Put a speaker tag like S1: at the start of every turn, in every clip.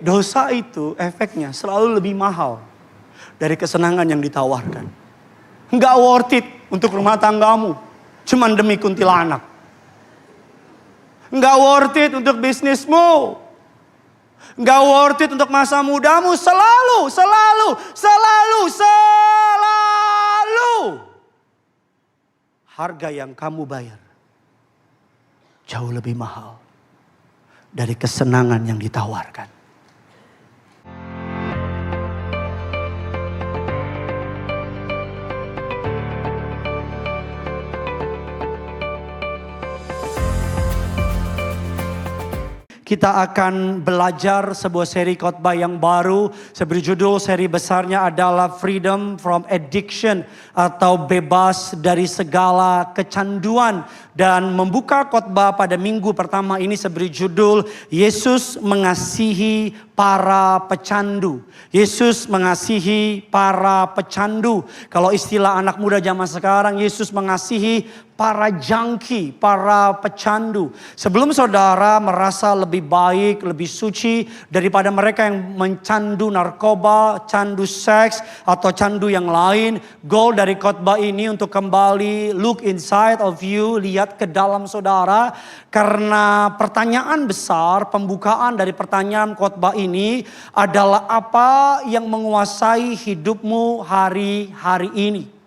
S1: Dosa itu efeknya selalu lebih mahal dari kesenangan yang ditawarkan. Nggak worth it untuk rumah tanggamu, cuman demi kuntilanak. Nggak worth it untuk bisnismu. Nggak worth it untuk masa mudamu. Selalu. Harga yang kamu bayar jauh lebih mahal dari kesenangan yang ditawarkan. Kita akan belajar sebuah seri khotbah yang baru. Berjudul seri besarnya adalah Freedom from Addiction, atau bebas dari segala kecanduan. Dan membuka khotbah pada minggu pertama ini berjudul Yesus mengasihi para pecandu. Yesus mengasihi para pecandu. Kalau istilah anak muda zaman sekarang, Yesus mengasihi para junkie, para pecandu. Sebelum saudara merasa lebih baik, lebih suci daripada mereka yang mencandu narkoba, candu seks, atau candu yang lain, goal dari khotbah ini untuk kembali look inside of you, lihat ke dalam saudara. Karena pertanyaan besar, pembukaan dari pertanyaan khotbah ini adalah apa yang menguasai hidupmu hari-hari ini.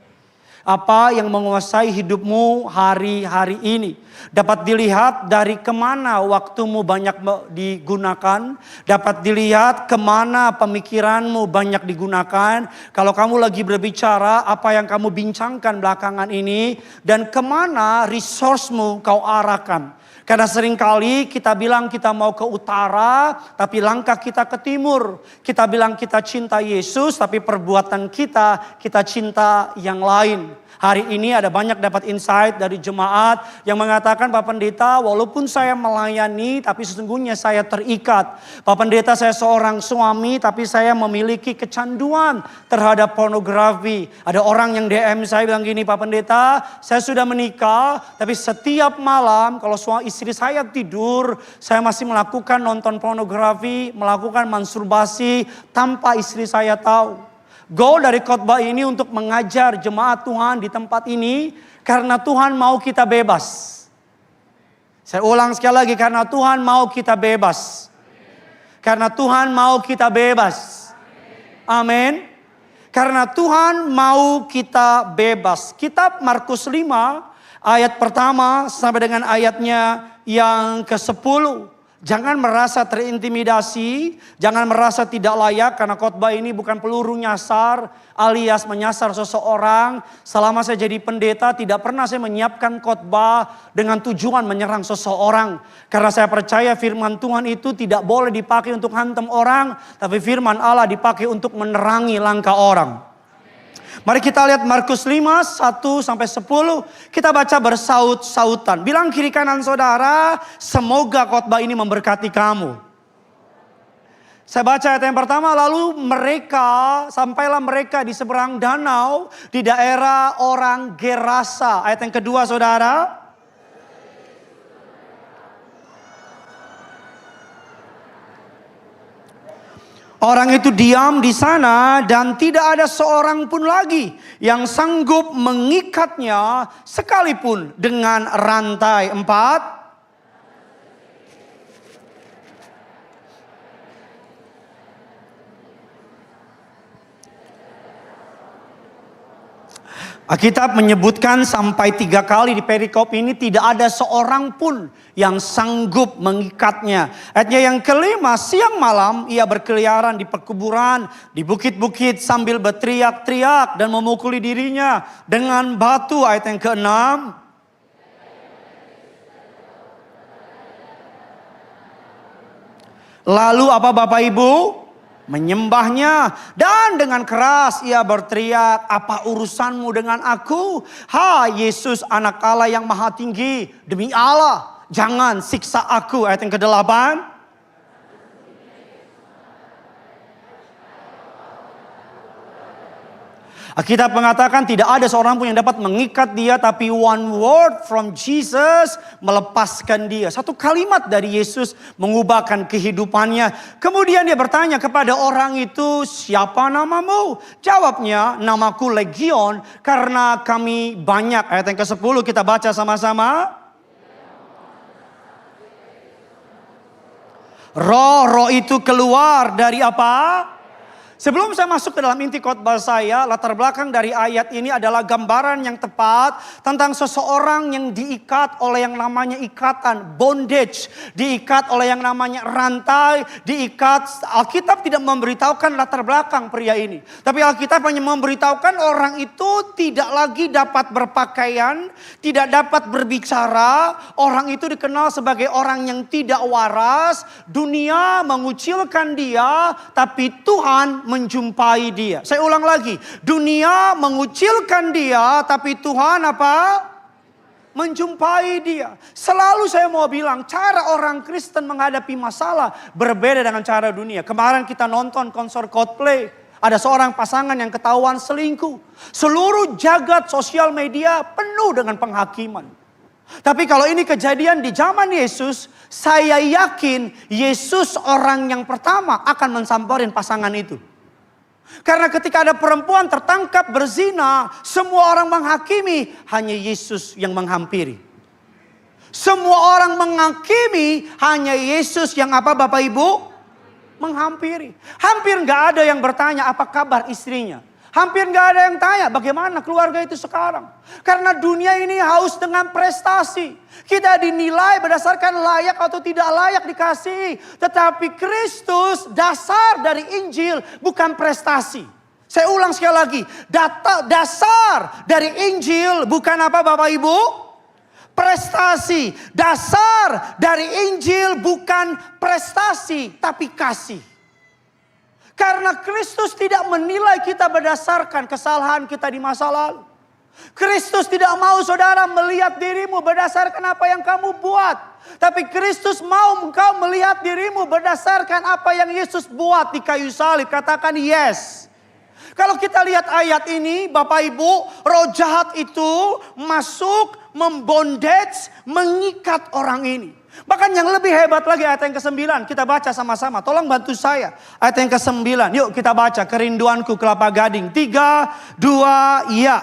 S1: Apa yang menguasai hidupmu hari-hari ini. Dapat dilihat dari kemana waktumu banyak digunakan. Dapat dilihat kemana pemikiranmu banyak digunakan. Kalau kamu lagi berbicara, apa yang kamu bincangkan belakangan ini. Dan kemana resourcemu kau arahkan. Karena seringkali kita bilang kita mau ke utara, tapi langkah kita ke timur. Kita bilang kita cinta Yesus, tapi perbuatan kita cinta yang lain. Hari ini ada banyak dapat insight dari jemaat yang mengatakan, Pak Pendeta, walaupun saya melayani, tapi sesungguhnya saya terikat. Pak Pendeta, saya seorang suami, tapi saya memiliki kecanduan terhadap pornografi. Ada orang yang DM saya bilang gini, Pak Pendeta, saya sudah menikah, tapi setiap malam kalau istri saya tidur, saya masih melakukan nonton pornografi, melakukan masturbasi tanpa istri saya tahu. Goal dari khotbah ini untuk mengajar jemaat Tuhan di tempat ini, karena Tuhan mau kita bebas. Saya ulang sekali lagi, karena Tuhan mau kita bebas. Karena Tuhan mau kita bebas. Amin. Karena Tuhan mau kita bebas. Kitab Markus 5 ayat pertama sampai dengan ayatnya yang ke-10. Jangan merasa terintimidasi, jangan merasa tidak layak, karena khotbah ini bukan peluru nyasar alias menyasar seseorang. Selama saya jadi pendeta, tidak pernah saya menyiapkan khotbah dengan tujuan menyerang seseorang. Karena saya percaya firman Tuhan itu tidak boleh dipakai untuk hantam orang, tapi firman Allah dipakai untuk menerangi langkah orang. Mari kita lihat Markus 5, 1-10. Kita baca bersaut-sautan. Bilang kiri kanan saudara, semoga khotbah ini memberkati kamu. Saya baca ayat yang pertama, lalu sampailah mereka di seberang danau di daerah orang Gerasa. Ayat yang kedua saudara. Orang itu diam di sana dan tidak ada seorang pun lagi yang sanggup mengikatnya sekalipun dengan rantai. 4. Alkitab menyebutkan sampai 3 kali di perikop ini tidak ada seorang pun yang sanggup mengikatnya. Ayatnya yang kelima, siang malam ia berkeliaran di perkuburan, di bukit-bukit sambil berteriak-teriak dan memukuli dirinya dengan batu. Ayat yang ke-6. Lalu apa Bapak Ibu? Menyembahnya dan dengan keras ia berteriak, apa urusanmu dengan aku? Hai Yesus anak Allah yang maha tinggi, demi Allah jangan siksa aku. Ayat yang ke-8. Alkitab mengatakan tidak ada seorang pun yang dapat mengikat dia, tapi one word from Jesus melepaskan dia. Satu kalimat dari Yesus mengubahkan kehidupannya. Kemudian dia bertanya kepada orang itu, siapa namamu? Jawabnya, namaku Legion karena kami banyak. Ayat yang ke-10 kita baca sama-sama. Roh itu keluar dari apa? Sebelum saya masuk ke dalam inti khotbah saya, latar belakang dari ayat ini adalah gambaran yang tepat tentang seseorang yang diikat oleh yang namanya ikatan, bondage, diikat oleh yang namanya rantai, diikat. Alkitab tidak memberitahukan latar belakang pria ini, tapi Alkitab hanya memberitahukan orang itu tidak lagi dapat berpakaian, tidak dapat berbicara. Orang itu dikenal sebagai orang yang tidak waras. Dunia mengucilkan dia, tapi Tuhan menjumpai dia. Saya ulang lagi. Dunia mengucilkan dia, tapi Tuhan apa? Menjumpai dia. Selalu saya mau bilang, cara orang Kristen menghadapi masalah berbeda dengan cara dunia. Kemarin kita nonton konser Coldplay. Ada seorang pasangan yang ketahuan selingkuh. Seluruh jagat sosial media penuh dengan penghakiman. Tapi kalau ini kejadian di zaman Yesus, saya yakin Yesus orang yang pertama akan mensamperin pasangan itu. Karena ketika ada perempuan tertangkap berzina, semua orang menghakimi, hanya Yesus yang menghampiri. Semua orang menghakimi, hanya Yesus yang apa Bapak Ibu? Menghampiri. Hampir gak ada yang bertanya apa kabar istrinya. Hampir gak ada yang tanya bagaimana keluarga itu sekarang. Karena dunia ini haus dengan prestasi. Kita dinilai berdasarkan layak atau tidak layak dikasihi. Tetapi Kristus dasar dari Injil bukan prestasi. Saya ulang sekali lagi. Dasar dari Injil bukan apa Bapak Ibu? Prestasi. Dasar dari Injil bukan prestasi tapi kasih. Karena Kristus tidak menilai kita berdasarkan kesalahan kita di masa lalu. Kristus tidak mau saudara melihat dirimu berdasarkan apa yang kamu buat. Tapi Kristus mau engkau melihat dirimu berdasarkan apa yang Yesus buat di kayu salib. Katakan yes. Kalau kita lihat ayat ini Bapak Ibu, roh jahat itu masuk membondage, mengikat orang ini. Bahkan yang lebih hebat lagi ayat yang ke-9. Kita baca sama-sama. Tolong bantu saya. Ayat yang ke-9. Yuk kita baca. Kerinduanku Kelapa Gading. 3, 2, ya.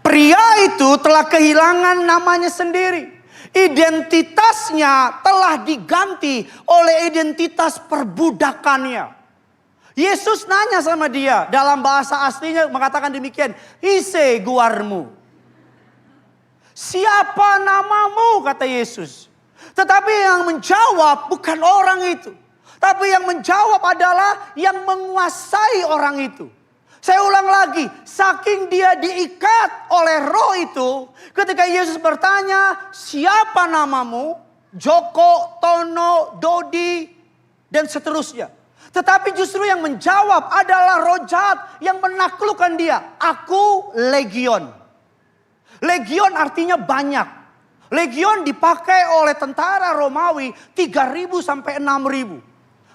S1: Pria itu telah kehilangan namanya sendiri. Identitasnya telah diganti oleh identitas perbudakannya. Yesus nanya sama dia dalam bahasa aslinya mengatakan demikian. Ise guarmu. Siapa namamu kata Yesus. Tetapi yang menjawab bukan orang itu. Tapi yang menjawab adalah yang menguasai orang itu. Saya ulang lagi. Saking dia diikat oleh roh itu. Ketika Yesus bertanya siapa namamu. Joko, Tono, Dodi dan seterusnya. Tetapi justru yang menjawab adalah roh jahat yang menaklukkan dia. Aku Legion. Legion artinya banyak. Legion dipakai oleh tentara Romawi 3.000 sampai 6.000.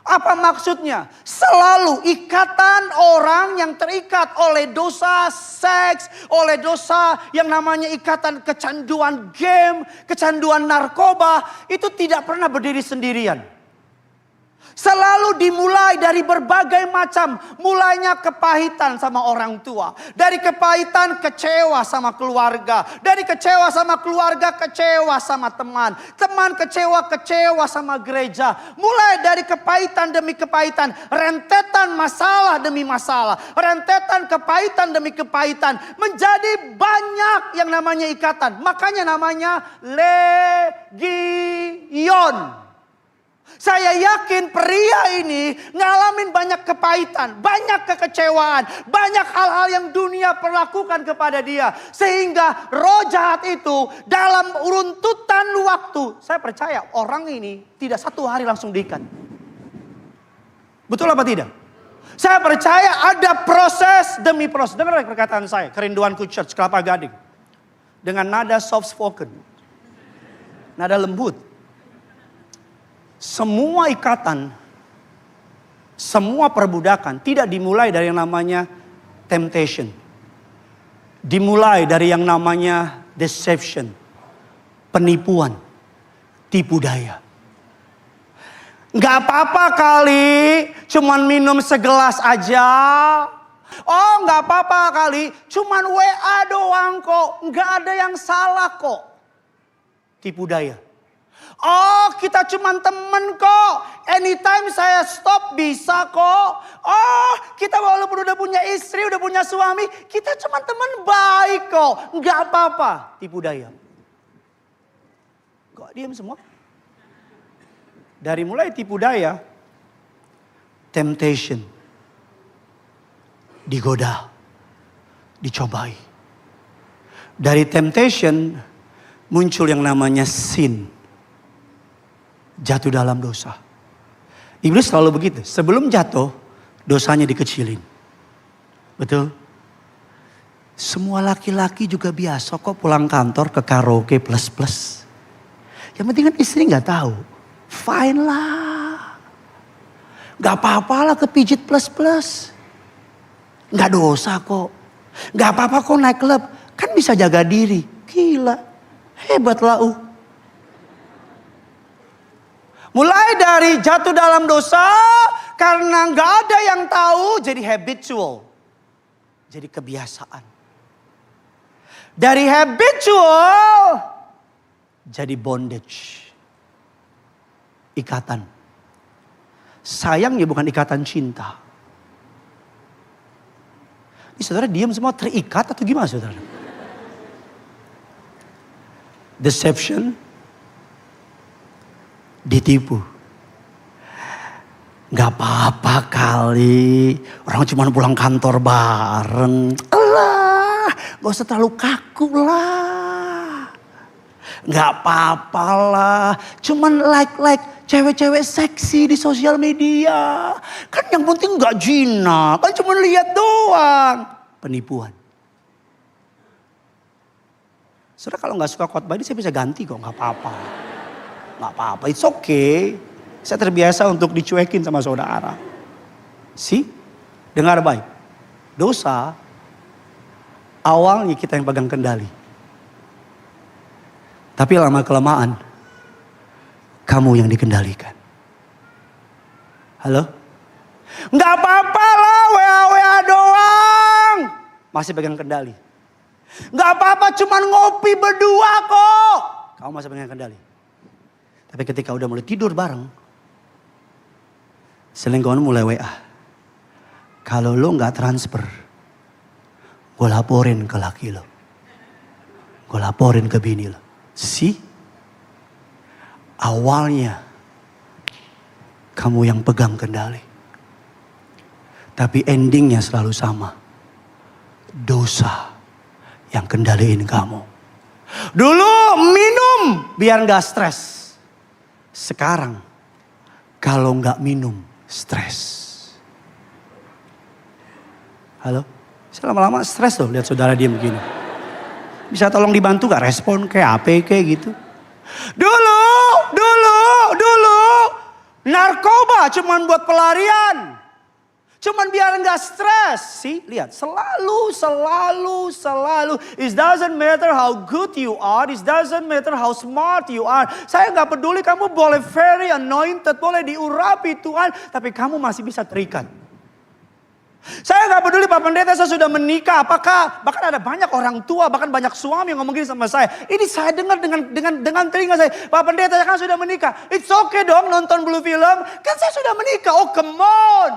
S1: Apa maksudnya? Selalu ikatan orang yang terikat oleh dosa seks, oleh dosa yang namanya ikatan kecanduan game, kecanduan narkoba, itu tidak pernah berdiri sendirian. Selalu dimulai dari berbagai macam. Mulainya kepahitan sama orang tua. Dari kepahitan kecewa sama keluarga. Dari kecewa sama keluarga kecewa sama teman. Teman kecewa sama gereja. Mulai dari kepahitan demi kepahitan. Rentetan masalah demi masalah. Rentetan kepahitan demi kepahitan. Menjadi banyak yang namanya ikatan. Makanya namanya Legion. Saya yakin pria ini ngalamin banyak kepahitan, banyak kekecewaan, banyak hal-hal yang dunia perlakukan kepada dia. Sehingga roh jahat itu dalam runtutan waktu, saya percaya orang ini tidak satu hari langsung diikat. Betul apa tidak? Saya percaya ada proses demi proses. Dengar perkataan saya, Kerinduanku Church Kelapa Gading. Dengan nada soft spoken. Nada lembut. semua ikatan, semua perbudakan tidak dimulai dari yang namanya temptation. Dimulai dari yang namanya deception, penipuan, tipu daya. Gak apa-apa kali, cuman minum segelas aja. Oh gak apa-apa kali, cuman WA doang kok. Gak ada yang salah kok. Tipu daya. Oh kita cuman temen kok. Anytime saya stop bisa kok. Oh kita walaupun udah punya istri, udah punya suami. Kita cuman temen baik kok. Gak apa-apa. Tipu daya. Kok diam semua? Dari mulai tipu daya. Temptation. Digoda. Dicobai. Dari temptation muncul yang namanya sin. Jatuh dalam dosa. Iblis selalu begitu. Sebelum jatuh, dosanya dikecilin. Betul? Semua laki-laki juga biasa kok pulang kantor ke karaoke plus-plus. Yang penting kan istri gak tahu. Fine lah. Gak apa-apa lah kepijit plus-plus. Gak dosa kok. Gak apa-apa kok naik klub. Kan bisa jaga diri. Gila. Hebat lah. Mulai dari jatuh dalam dosa. Karena gak ada yang tahu. Jadi habitual. Jadi kebiasaan. Dari habitual. Jadi bondage. Ikatan. Sayangnya bukan ikatan cinta. Ini saudara diam semua terikat atau gimana saudara? Deception. Ditipu. Gak apa-apa kali. Orang cuma pulang kantor bareng. Alah, gak usah terlalu kaku lah. Gak apa-apa lah. Cuman like cewek-cewek seksi di sosial media. Kan yang penting gak zina. Kan cuma lihat doang. Penipuan. Saudara kalau gak suka khotbah ini saya bisa ganti kok. Gak apa-apa. Gak apa-apa. It's okay. Saya terbiasa untuk dicuekin sama saudara. Dengar baik. Dosa. Awalnya kita yang pegang kendali. Tapi lama-kelamaan. Kamu yang dikendalikan. Halo? Gak apa-apa lah WA doang. Masih pegang kendali. Gak apa-apa cuman ngopi berdua kok. Kamu masih pegang kendali. Tapi ketika udah mulai tidur bareng. Selingkuhan mulai WA. Kalau lo gak transfer. Gue laporin ke laki lo. Gue laporin ke bini lo. Awalnya kamu yang pegang kendali. Tapi endingnya selalu sama. Dosa yang kendaliin kamu. Dulu minum biar gak stres. Sekarang kalau gak minum stres. Halo? Saya lama-lama stres loh lihat saudara diem begini. Bisa tolong dibantu gak respon kayak apa kayak gitu. Dulu. Narkoba cuman buat pelarian. Cuman biar gak stres. Lihat selalu. It doesn't matter how good you are. It doesn't matter how smart you are. Saya gak peduli kamu boleh very anointed. Boleh diurapi Tuhan. Tapi kamu masih bisa terikat. Saya gak peduli Pak Pendeta saya sudah menikah. Apakah bahkan ada banyak orang tua. Bahkan banyak suami yang ngomong gini sama saya. Ini saya dengar dengan telinga saya. Pak Pendeta saya kan sudah menikah. It's okay dong nonton blue film. Kan saya sudah menikah. Oh come on.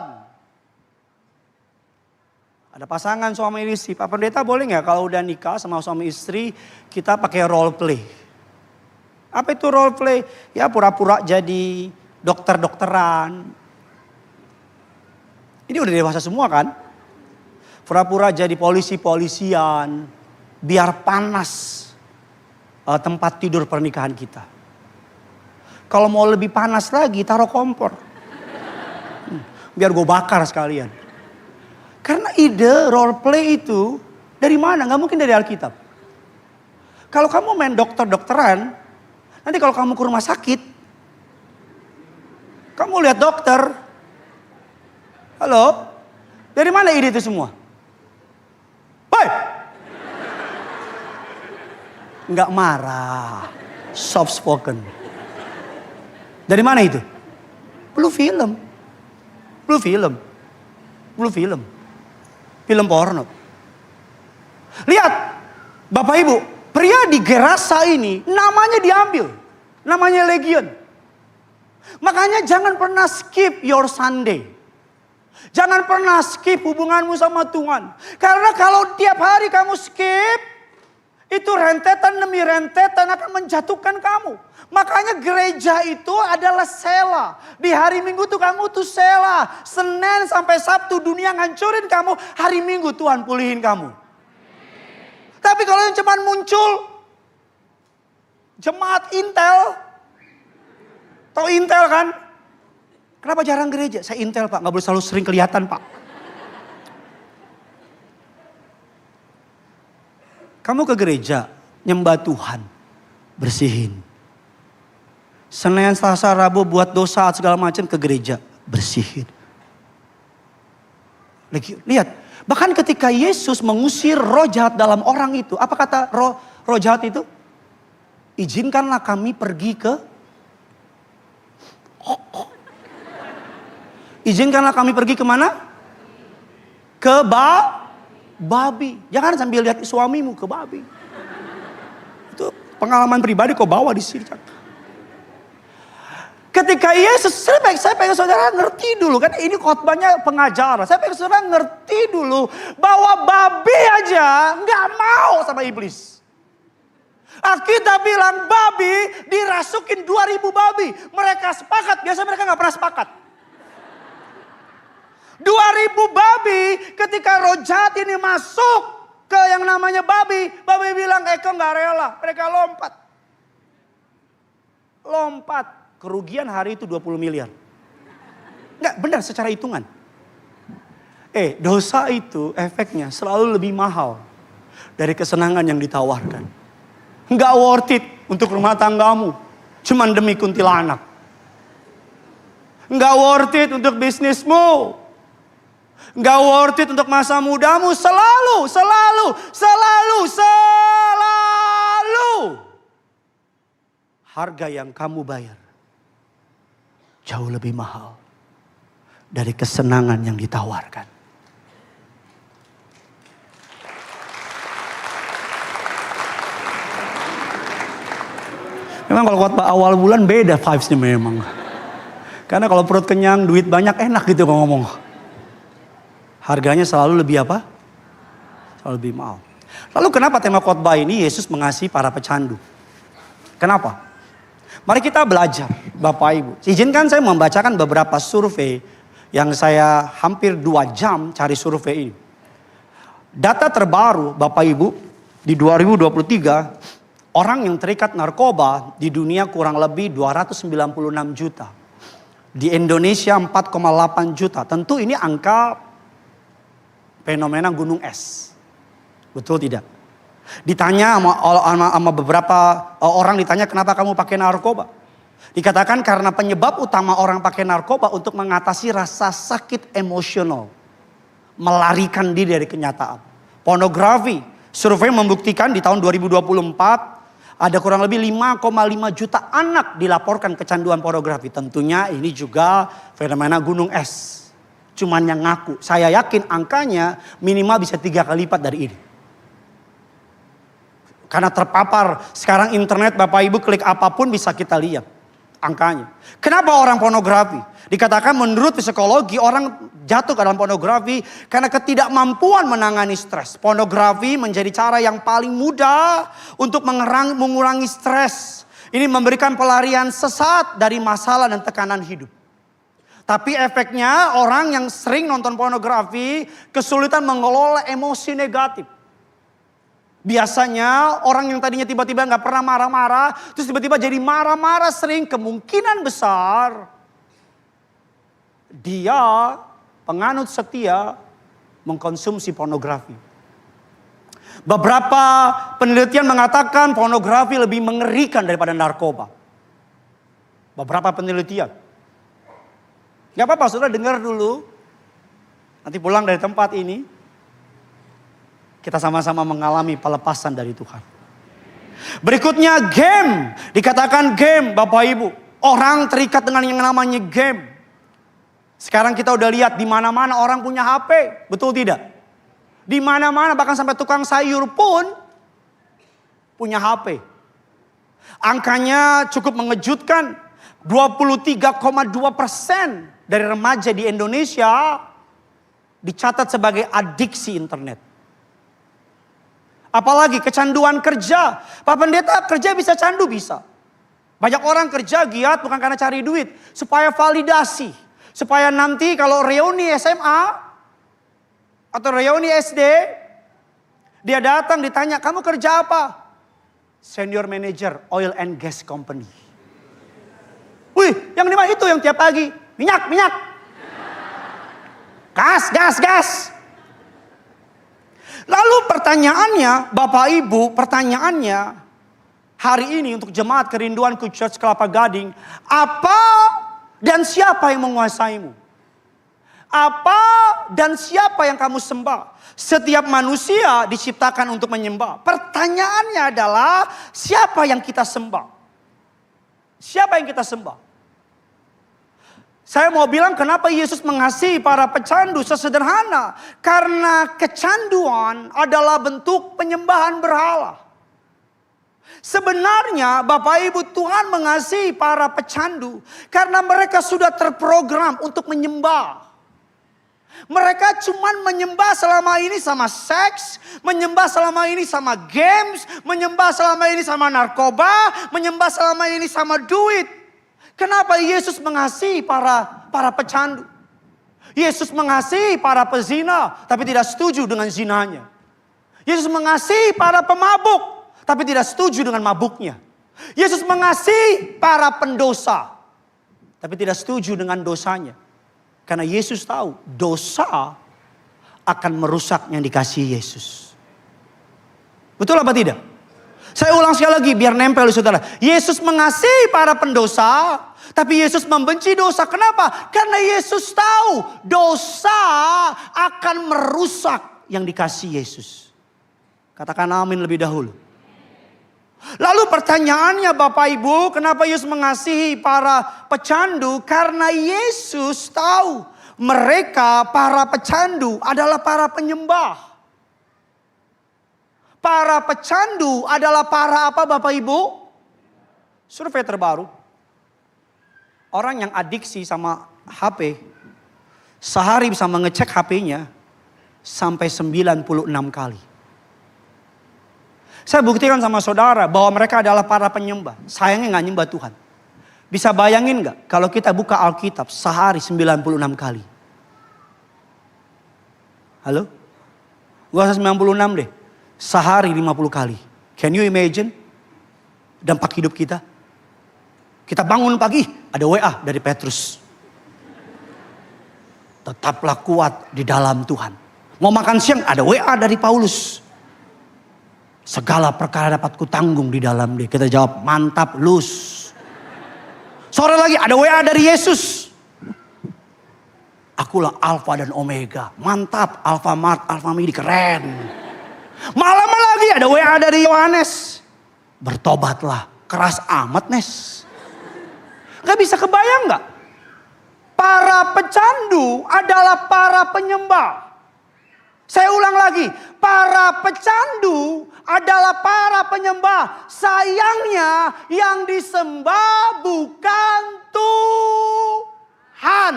S1: Ada pasangan suami istri. Pak Pendeta boleh gak kalau udah nikah sama suami istri. Kita pakai role play. Apa itu role play? Ya pura-pura jadi dokter-dokteran. Ini udah dewasa semua kan? Pura-pura jadi polisi-polisian. Biar panas tempat tidur pernikahan kita. Kalau mau lebih panas lagi taruh kompor. Biar gue bakar sekalian. Karena ide role play itu dari mana? Gak mungkin dari Alkitab. Kalau kamu main dokter-dokteran. Nanti kalau kamu ke rumah sakit. Kamu lihat dokter. Halo? Dari mana ide itu semua? Hoi! Nggak marah. Soft spoken. Dari mana itu? Blue film. Blue film. Blue film. Film porno. Lihat. Bapak Ibu. Pria di Gerasa ini namanya diambil. Namanya Legion. Makanya jangan pernah skip your Sunday. Jangan pernah skip hubunganmu sama Tuhan. Karena kalau tiap hari kamu skip, itu rentetan demi rentetan akan menjatuhkan kamu. Makanya gereja itu adalah sela. Di hari Minggu tuh kamu tuh sela. Senin sampai Sabtu dunia ngancurin kamu. Hari Minggu Tuhan pulihin kamu. Tapi kalau yang cuma muncul jemaat Intel. Tahu Intel kan? Kenapa jarang gereja? Saya Intel Pak, gak boleh selalu sering kelihatan Pak. Kamu ke gereja, nyembah Tuhan, bersihin. Senin, Selasa, Rabu buat dosa segala macam ke gereja, bersihin. Lihat. Bahkan ketika Yesus mengusir roh jahat dalam orang itu. Apa kata roh jahat itu? Izinkanlah kami pergi ke... Izinkanlah kami pergi kemana? Ke babi. Jangan sambil lihat suamimu ke babi. Itu pengalaman pribadi kau bawa di sini. Ketika Yesus, saya pengen saudara ngerti dulu. Kan ini khotbahnya pengajaran. Saya pengen saudara ngerti dulu. Bahwa babi aja nggak mau sama iblis. Alkitab bilang babi dirasukin 2000 babi. Mereka sepakat, biasanya mereka nggak pernah sepakat. 2000 babi ketika roh jahat ini masuk ke yang namanya babi. Babi bilang Eko nggak rela. Mereka lompat. Kerugian hari itu 20 miliar. Enggak, benar secara hitungan. Dosa itu efeknya selalu lebih mahal dari kesenangan yang ditawarkan. Enggak worth it untuk rumah tanggamu. Cuman demi kuntilanak. Enggak worth it untuk bisnismu. Enggak worth it untuk masa mudamu. Selalu. Harga yang kamu bayar jauh lebih mahal dari kesenangan yang ditawarkan. Memang kalau khotbah awal bulan beda vibes-nya memang. Karena kalau perut kenyang, duit banyak, enak gitu kalau ngomong. Harganya selalu lebih apa? Selalu lebih mahal. Lalu kenapa tema khotbah ini Yesus mengasihi para pecandu? Kenapa? Mari kita belajar, Bapak Ibu. Izinkan saya membacakan beberapa survei yang saya hampir 2 jam cari survei ini. Data terbaru, Bapak Ibu, di 2023, orang yang terikat narkoba di dunia kurang lebih 296 juta. Di Indonesia 4,8 juta. Tentu ini angka fenomena gunung es. Betul tidak? Ditanya sama beberapa orang, ditanya kenapa kamu pakai narkoba. Dikatakan karena penyebab utama orang pakai narkoba untuk mengatasi rasa sakit emosional. Melarikan diri dari kenyataan. Pornografi. Survei membuktikan di tahun 2024 ada kurang lebih 5,5 juta anak dilaporkan kecanduan pornografi. Tentunya ini juga fenomena gunung es. Cuman yang ngaku. Saya yakin angkanya minimal bisa 3 kali lipat dari ini. Karena terpapar sekarang internet, Bapak Ibu klik apapun bisa kita lihat angkanya. Kenapa orang pornografi? Dikatakan menurut psikologi orang jatuh ke dalam pornografi karena ketidakmampuan menangani stres. Pornografi menjadi cara yang paling mudah untuk mengurangi stres. Ini memberikan pelarian sesaat dari masalah dan tekanan hidup. Tapi efeknya orang yang sering nonton pornografi kesulitan mengelola emosi negatif. Biasanya orang yang tadinya tiba-tiba gak pernah marah-marah, terus tiba-tiba jadi marah-marah sering, kemungkinan besar dia penganut setia mengkonsumsi pornografi. Beberapa penelitian mengatakan pornografi lebih mengerikan daripada narkoba. Beberapa penelitian. Gak apa-apa, saudara dengar dulu. Nanti pulang dari tempat ini, kita sama-sama mengalami pelepasan dari Tuhan. Berikutnya game. Dikatakan game, Bapak Ibu. Orang terikat dengan yang namanya game. Sekarang kita udah lihat di mana-mana orang punya HP. Betul tidak? Di mana-mana, bahkan sampai tukang sayur pun punya HP. Angkanya cukup mengejutkan. 23,2% dari remaja di Indonesia dicatat sebagai adiksi internet. Apalagi kecanduan kerja. Pak Pendeta, kerja bisa candu? Bisa. Banyak orang kerja giat bukan karena cari duit. Supaya validasi. Supaya nanti kalau reuni SMA atau reuni SD, dia datang ditanya, kamu kerja apa? Senior Manager Oil and Gas Company. Wih, yang lima itu yang tiap pagi. Minyak. Gas. Lalu pertanyaannya, Bapak Ibu, pertanyaannya hari ini untuk jemaat kerinduanku Church Kelapa Gading. Apa dan siapa yang menguasaimu? Apa dan siapa yang kamu sembah? Setiap manusia diciptakan untuk menyembah. Pertanyaannya adalah siapa yang kita sembah? Siapa yang kita sembah? Saya mau bilang kenapa Yesus mengasihi para pecandu sesederhana. Karena kecanduan adalah bentuk penyembahan berhala. Sebenarnya Bapak Ibu, Tuhan mengasihi para pecandu karena mereka sudah terprogram untuk menyembah. Mereka cuman menyembah selama ini sama seks, menyembah selama ini sama games, menyembah selama ini sama narkoba, menyembah selama ini sama duit. Kenapa Yesus mengasihi para pecandu? Yesus mengasihi para pezina, tapi tidak setuju dengan zinanya. Yesus mengasihi para pemabuk, tapi tidak setuju dengan mabuknya. Yesus mengasihi para pendosa, tapi tidak setuju dengan dosanya. Karena Yesus tahu dosa akan merusak yang dikasihi Yesus. Betul apa tidak? Saya ulang sekali lagi biar nempel di saudara. Yesus mengasihi para pendosa, tapi Yesus membenci dosa. Kenapa? Karena Yesus tahu dosa akan merusak yang dikasihi Yesus. Katakan amin lebih dahulu. Lalu pertanyaannya Bapak Ibu, kenapa Yesus mengasihi para pecandu? Karena Yesus tahu mereka para pecandu adalah para penyembah. Para pecandu adalah para apa Bapak Ibu? Survei terbaru. Orang yang adiksi sama HP, sehari bisa mengecek HP-nya sampai 96 kali. Saya buktikan sama saudara bahwa mereka adalah para penyembah. Sayangnya gak nyembah Tuhan. Bisa bayangin gak kalau kita buka Alkitab sehari 96 kali. Halo? Gak usah 96 deh. Sehari 50 kali. Can you imagine dampak hidup kita? Kita bangun pagi, ada WA dari Petrus. Tetaplah kuat di dalam Tuhan. Mau makan siang, ada WA dari Paulus. Segala perkara dapat kutanggung di dalam dia. Kita jawab, mantap lus. Sore lagi ada WA dari Yesus. Akulah Alfa dan Omega. Mantap, Alfamart, Alfamidi, keren. Malam lagi ada WA dari Yohanes. Bertobatlah, keras amat Nes. Gak bisa kebayang gak? Para pecandu adalah para penyembah. Saya ulang lagi, para pecandu adalah para penyembah. Sayangnya yang disembah bukan Tuhan.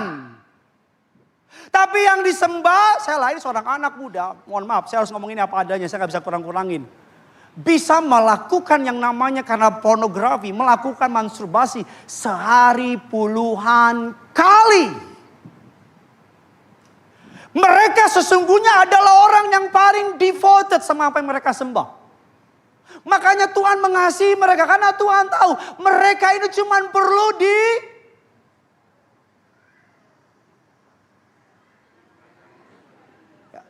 S1: Tapi yang disembah, saya lahir seorang anak muda. Mohon maaf, saya harus ngomongin apa adanya, saya gak bisa kurang-kurangin. Bisa melakukan yang namanya karena pornografi, melakukan masturbasi sehari puluhan kali. Mereka sesungguhnya adalah orang yang paling devoted sama apa yang mereka sembah. Makanya Tuhan mengasihi mereka karena Tuhan tahu mereka ini cuma perlu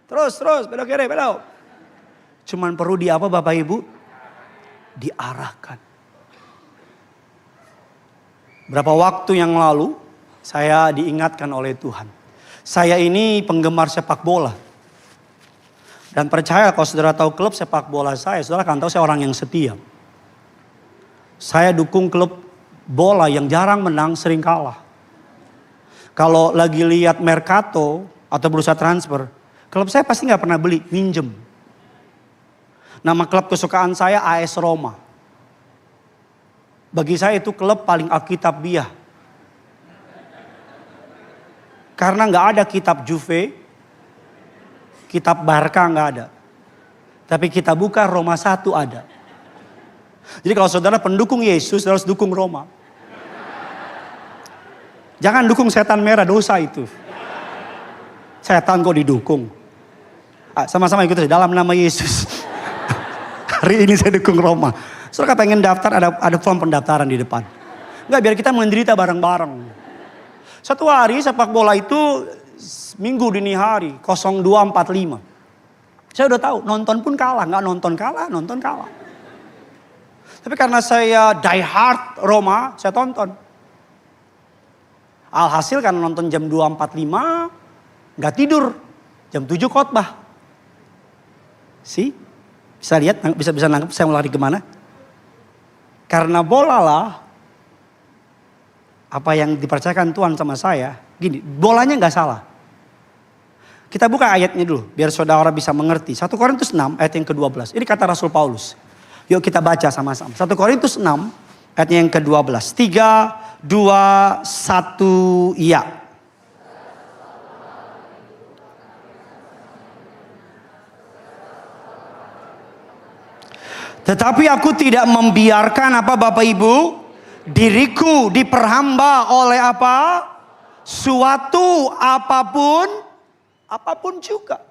S1: Terus, belok kiri, belok. Cuman perlu di apa Bapak Ibu? Diarahkan. Berapa waktu yang lalu, Saya diingatkan oleh Tuhan. Saya ini penggemar sepak bola. Dan percaya kalau saudara tahu klub sepak bola saya, saudara akan tahu saya orang yang setia. Saya dukung klub bola yang jarang menang, sering kalah. Kalau lagi lihat Mercato atau bursa transfer, klub saya pasti nggak pernah beli, minjem. Nama klub kesukaan saya AS Roma. Bagi saya itu klub paling alkitabiah. Karena nggak ada kitab Juve, kitab Barca nggak ada. Tapi kita buka Roma 1 ada. Jadi kalau saudara pendukung Yesus, saudara harus dukung Roma. Jangan dukung setan merah, dosa itu. Setan kok didukung. Sama-sama ikut dalam nama Yesus. Hari ini saya dukung Roma. Saudara pengen daftar, ada form pendaftaran di depan. Enggak, biar kita menderita bareng-bareng. Satu hari sepak bola itu minggu dini hari 02.45. Saya udah tahu nonton pun kalah, nggak nonton kalah, nonton kalah. Tapi karena saya die hard Roma, saya tonton. Alhasil karena nonton jam 2.45, nggak tidur. Jam 7 khotbah. Bisa lihat, bisa nangkep saya mau lari kemana? Karena bola lah. Apa yang dipercayakan Tuhan sama saya, gini, bolanya nggak salah. Kita buka ayatnya dulu, biar saudara bisa mengerti. 1 Korintus 6 ayat yang ke-12. Ini kata Rasul Paulus. Yuk kita baca sama-sama. 1 Korintus 6 ayat yang ke-12. 3, 2, 1, ya. Tetapi aku tidak membiarkan apa Bapak Ibu? Diriku diperhamba oleh apa? Suatu apapun juga.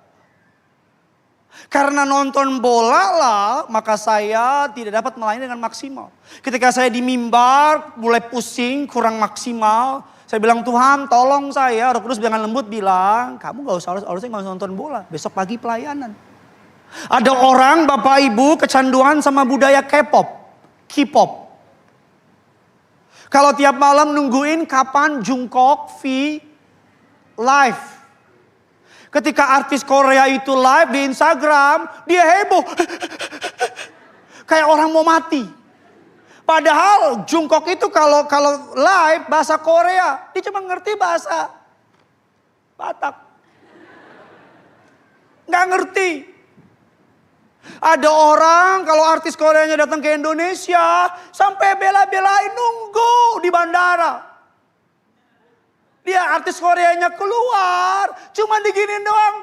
S1: Karena nonton bola lah, maka saya tidak dapat melayani dengan maksimal. Ketika saya di mimbar, mulai pusing, kurang maksimal. Saya bilang, Tuhan tolong saya. Roh Kudus dengan lembut bilang, kamu harusnya gak usah nonton bola. Besok pagi pelayanan. Ada orang Bapak Ibu kecanduan sama budaya K-pop. Kalau tiap malam nungguin kapan Jungkook V live. Ketika artis Korea itu live di Instagram, dia heboh. Kayak orang mau mati. Padahal Jungkook itu kalau live bahasa Korea, dia cuma ngerti bahasa Batak. Nggak ngerti. Ada orang kalau artis Koreanya datang ke Indonesia sampai bela-belain nunggu di bandara. Dia artis Koreanya keluar cuma diginin doang.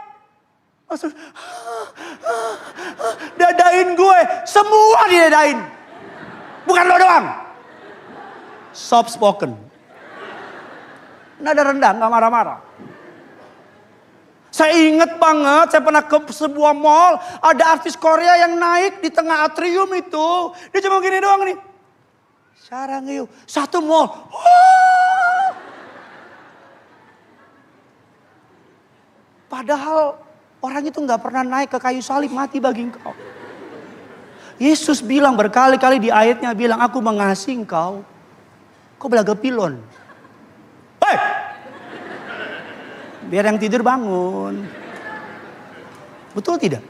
S1: Dadain gue, semua didadain. Bukan lo doang. Soft spoken. Nada rendah, gak marah-marah. Saya ingat banget, saya pernah ke sebuah mall, ada artis Korea yang naik di tengah atrium itu. Dia cuma gini doang nih. Sarang yuk, satu mall. Padahal orang itu gak pernah naik ke kayu salib, mati bagi engkau. Yesus bilang berkali-kali di ayatnya, bilang aku mengasihi engkau. Kau belaga pilon. Hei! Biar yang tidur bangun. Betul tidak?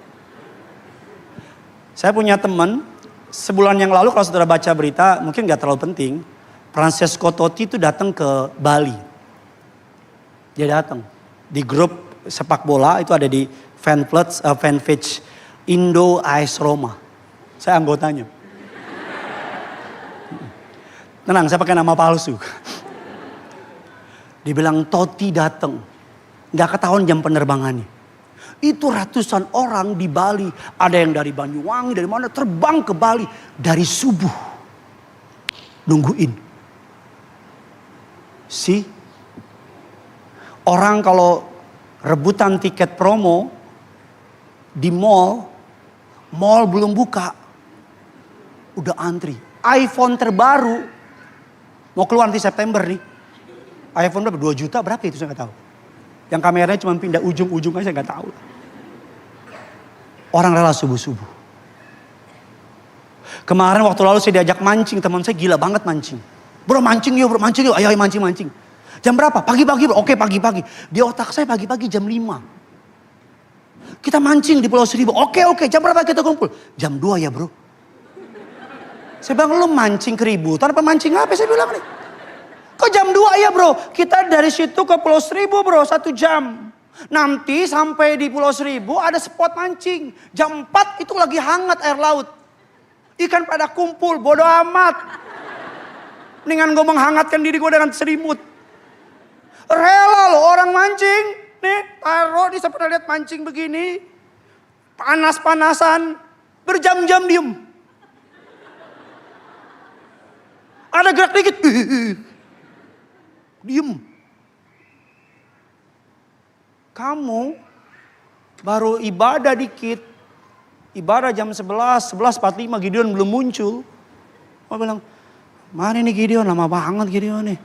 S1: Saya punya teman, sebulan yang lalu kalau saudara baca berita, mungkin gak terlalu penting. Francesco Totti itu datang ke Bali. Dia datang. Di grup sepak bola, itu ada di fanpage Indo AS Roma. Saya anggotanya. Tenang, saya pakai nama palsu. Dibilang Totti datang. Gak ketahuan jam penerbangannya. Itu ratusan orang di Bali. Ada yang dari Banyuwangi, dari mana terbang ke Bali. Dari subuh. Nungguin. Orang kalau rebutan tiket promo di mall belum buka. Udah antri. iPhone terbaru. Mau keluar nanti September nih. iPhone berapa? 2 juta berapa itu saya gak tahu. Yang kameranya cuma pindah ujung-ujung aja saya gak tahu. Orang rela subuh-subuh. Kemarin waktu lalu saya diajak mancing. Teman saya gila banget mancing. Bro mancing yuk, ayo mancing-mancing. Jam berapa? Pagi-pagi bro. Oke pagi-pagi. Di otak saya pagi-pagi jam 5. Kita mancing di Pulau Seribu. Oke. Jam berapa kita kumpul? Jam 2 ya bro. Saya bilang lu mancing keributan apa mancing apa? Saya bilang nih. Kok jam 2 ya bro? Kita dari situ ke Pulau Seribu bro 1 jam. Nanti sampai di Pulau Seribu ada spot mancing. Jam 4 itu lagi hangat air laut. Ikan pada kumpul, bodo amat. Mendingan gue menghangatkan diri gue dengan selimut. Rela loh orang mancing. Nih taruh nih, saya pernah lihat mancing begini. Panas-panasan. Berjam-jam diem. Ada gerak dikit. Diem. Kamu baru ibadah dikit. Ibadah jam 11:45 Gideon belum muncul. Aku bilang, mana nih Gideon, lama banget Gideon nih.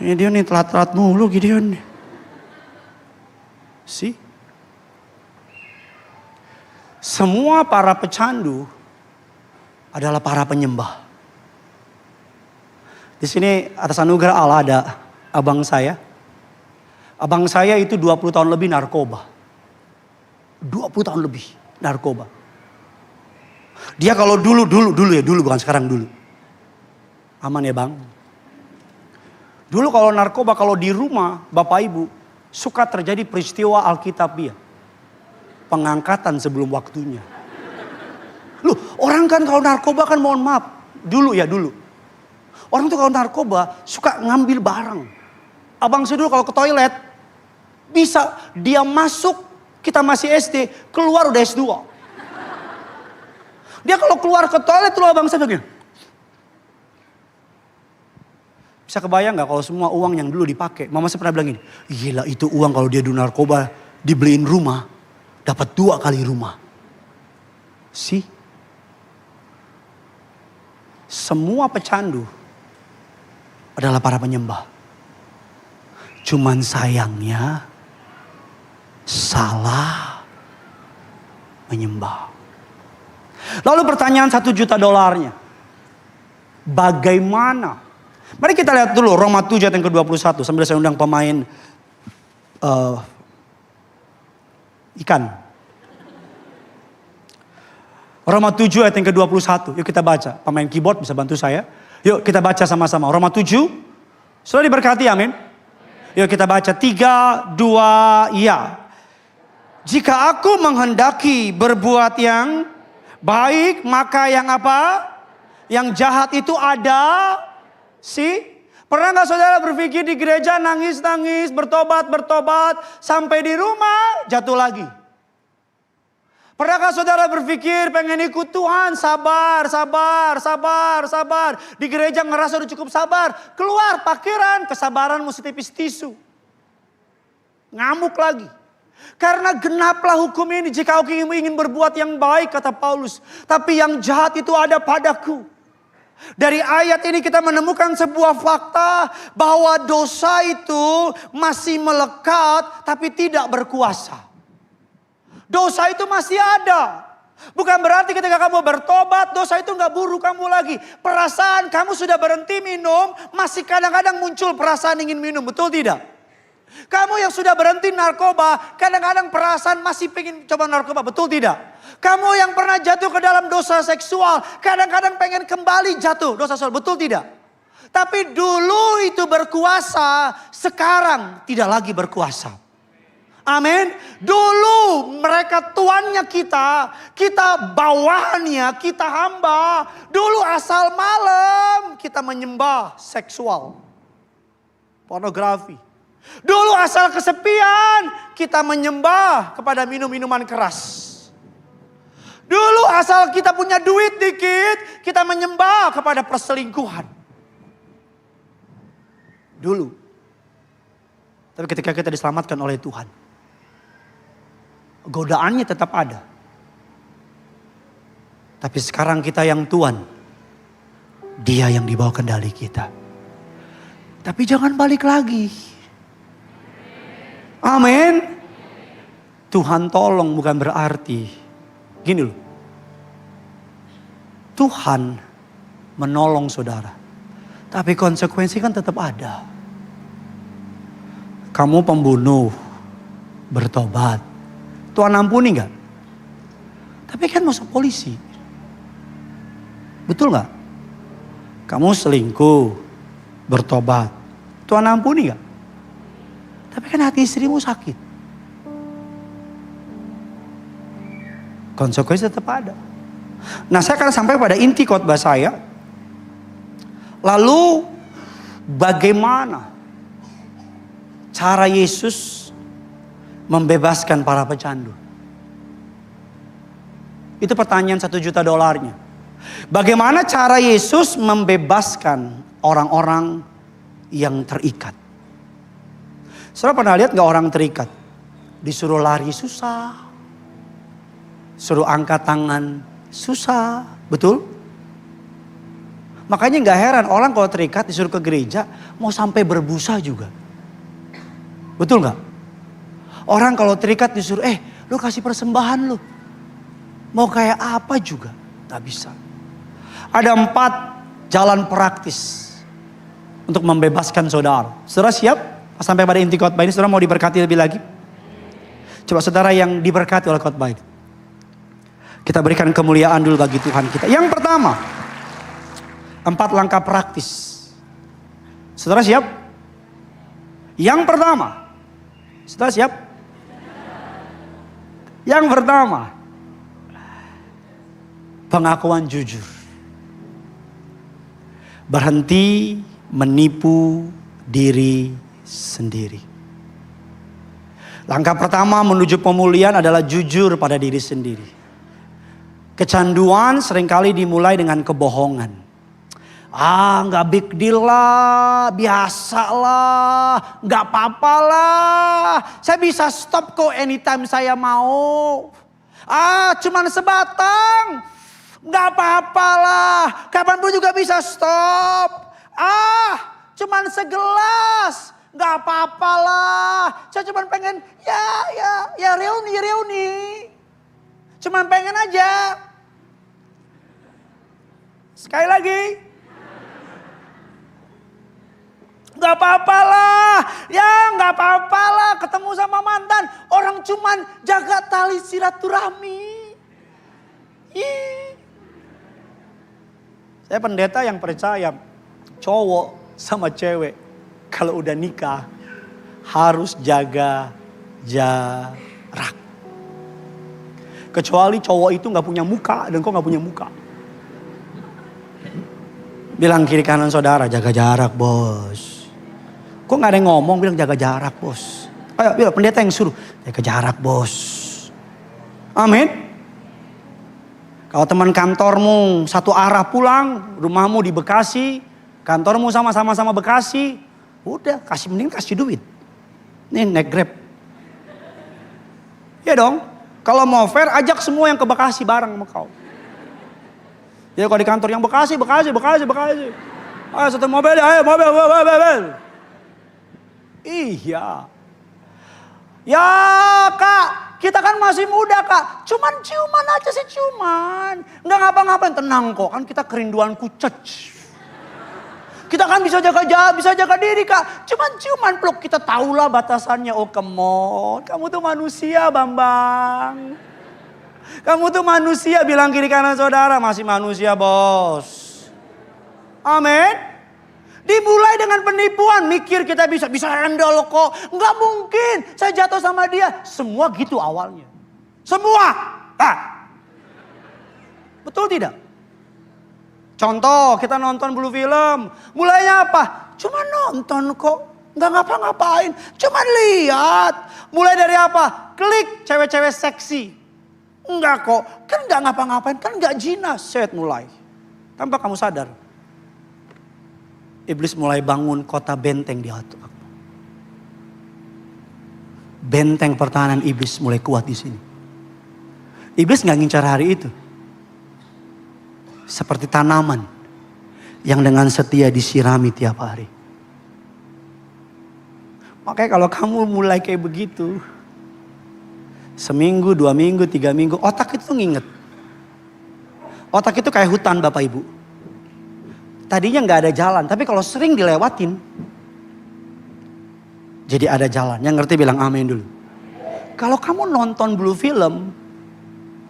S1: Ini dia nih telat-telat mulu Gideon nih. See? Semua para pecandu adalah para penyembah. Di sini atas anugerah Allah ada abang saya. Abang saya itu 20 tahun lebih narkoba. 20 tahun lebih narkoba. Dia kalau dulu bukan sekarang dulu. Aman ya bang? Dulu kalau narkoba, kalau di rumah Bapak Ibu, suka terjadi peristiwa Alkitabiah. Pengangkatan sebelum waktunya. Loh, orang kan kalau narkoba kan mohon maaf. Dulu. Orang tuh kalau narkoba suka ngambil barang. Abang saya dulu kalau ke toilet, bisa dia masuk, kita masih SD, keluar udah S2. Dia kalau keluar ke toilet tuh abang saya begini. Bisa kebayang gak kalau semua uang yang dulu dipakai. Mama saya pernah bilang gini. Gila itu uang kalau dia dulu narkoba dibeliin rumah. Dapat 2 kali rumah. See? Semua pecandu adalah para penyembah. Cuman sayangnya salah menyembah. Lalu pertanyaan $1 juta. Bagaimana? Mari kita lihat dulu Roma 7 ayat yang ke-21. Sambil saya undang pemain ikan. Roma 7 ayat yang ke-21. Yuk kita baca. Pemain keyboard bisa bantu saya. Yuk kita baca sama-sama. Roma 7. Sudah diberkati amin. Yuk kita baca. 3, 2, ya. Jika aku menghendaki berbuat yang baik, maka yang apa? Yang jahat itu ada. Pernah gak saudara berpikir di gereja nangis-nangis, bertobat, sampai di rumah jatuh lagi? Pernah gak saudara berpikir pengen ikut Tuhan, sabar. Di gereja ngerasa udah cukup sabar. Keluar parkiran, kesabaran mesti tipis tisu. Ngamuk lagi. Karena genaplah hukum ini, jika aku ingin berbuat yang baik kata Paulus. Tapi yang jahat itu ada padaku. Dari ayat ini kita menemukan sebuah fakta bahwa dosa itu masih melekat tapi tidak berkuasa. Dosa itu masih ada. Bukan berarti ketika kamu bertobat dosa itu gak buruk kamu lagi. Perasaan kamu sudah berhenti minum masih kadang-kadang muncul perasaan ingin minum, betul tidak? Kamu yang sudah berhenti narkoba kadang-kadang perasaan masih pengen coba narkoba, betul tidak? Kamu yang pernah jatuh ke dalam dosa seksual, kadang-kadang pengen kembali jatuh dosa seksual, betul tidak? Tapi dulu itu berkuasa, sekarang tidak lagi berkuasa. Amin. Dulu mereka tuannya kita bawahannya, kita hamba. Dulu asal malam kita menyembah seksual, pornografi. Dulu asal kesepian kita menyembah kepada minum-minuman keras. Dulu asal kita punya duit dikit, kita menyembah kepada perselingkuhan. Dulu. Tapi ketika kita diselamatkan oleh Tuhan, godaannya tetap ada. Tapi sekarang kita yang Tuhan, Dia yang dibawa kendali kita. Tapi jangan balik lagi. Amin. Tuhan tolong bukan berarti gini loh. Tuhan menolong saudara. Tapi konsekuensi kan tetap ada. kamu pembunuh, bertobat. Tuhan ampuni gak? Tapi kan masuk polisi. Betul gak? Kamu selingkuh, bertobat. Tuhan ampuni gak? Tapi kan hati istrimu sakit. Konsekuensi tetap ada. Nah, saya akan sampai pada inti khotbah saya. Lalu bagaimana cara Yesus membebaskan para pecandu? Itu pertanyaan $1 juta. Bagaimana cara Yesus membebaskan orang-orang yang terikat? Saudara pernah lihat gak orang terikat? Disuruh lari susah. Suruh angkat tangan susah. Betul? Makanya gak heran orang kalau terikat disuruh ke gereja mau sampai berbusa juga. Betul gak? Orang kalau terikat disuruh lu kasih persembahan lu. Mau kayak apa juga gak bisa. Ada 4 jalan praktis untuk membebaskan saudara. Saudara siap? Sampai pada inti khotbah ini, saudara mau diberkati lebih lagi? Coba saudara yang diberkati oleh khotbah ini. Kita berikan kemuliaan dulu bagi Tuhan kita. Yang pertama, 4 langkah praktis. Saudara siap? Yang pertama, saudara siap? Yang pertama, pengakuan jujur. Berhenti menipu diri sendiri. Langkah pertama menuju pemulihan adalah jujur pada diri sendiri. Kecanduan seringkali dimulai dengan kebohongan. Gak big deal lah, biasa lah, gak apa-apa lah. Saya bisa stop kok anytime saya mau. Cuman sebatang, gak apa-apa lah, kapanpun juga bisa stop. Cuman segelas, gak apa-apa lah. Saya cuman pengen ya reuni. Cuman pengen aja. Sekali lagi. Gak apa-apa lah. Ya gak apa-apa lah ketemu sama mantan. Orang cuman jaga tali silaturahmi. Saya pendeta yang percaya cowok sama cewek kalau udah nikah harus jaga jarak. Kecuali cowok itu gak punya muka dan kok gak punya muka. Bilang kiri kanan saudara, jaga jarak bos. Kok gak ada yang ngomong bilang jaga jarak bos. Ayo bilang pendeta yang suruh, jaga jarak bos. Amin. Kalau teman kantormu satu arah pulang, rumahmu di Bekasi, kantormu sama-sama Bekasi, udah mending kasih duit. Nih naik Grab. Ya dong, kalau mau fair ajak semua yang ke Bekasi bareng sama kau. Jadi kalau di kantor yang Bekasi. Ayo satu mobil, ayo mobil. Iya. Ya kak, kita kan masih muda kak. Ciuman aja sih ciuman. Nggak ngapa-ngapain, tenang kok. Kan kita kerinduan kucec. Kita kan bisa jaga diri kak. Ciuman peluk, kita tahulah batasannya. Oh come on, kamu tuh manusia Bambang. Kamu tuh manusia, bilang kiri kanan saudara. Masih manusia bos. Amin. Dimulai dengan penipuan, mikir kita bisa handle kok. Nggak mungkin, saya jatuh sama dia. Semua gitu awalnya. Semua. Betul tidak? Contoh, kita nonton Blue Film. Mulainya apa? Cuma nonton kok. Nggak ngapa-ngapain. Cuma lihat. Mulai dari apa? Klik cewek-cewek seksi. Enggak kok. Kan nggak ngapa-ngapain. Kan nggak jinas. Set mulai. Tanpa kamu sadar. Iblis mulai bangun kota benteng di hati aku. Benteng pertahanan iblis mulai kuat di sini. Iblis nggak ngincar hari itu. Seperti tanaman yang dengan setia disirami tiap hari. Makanya kalau kamu mulai kayak begitu, seminggu, 2 minggu, 3 minggu, otak itu nginget. Otak itu kayak hutan Bapak Ibu. Tadinya nggak ada jalan, tapi kalau sering dilewatin, Jadi ada jalan. Yang ngerti bilang amin dulu. Kalau kamu nonton blue film,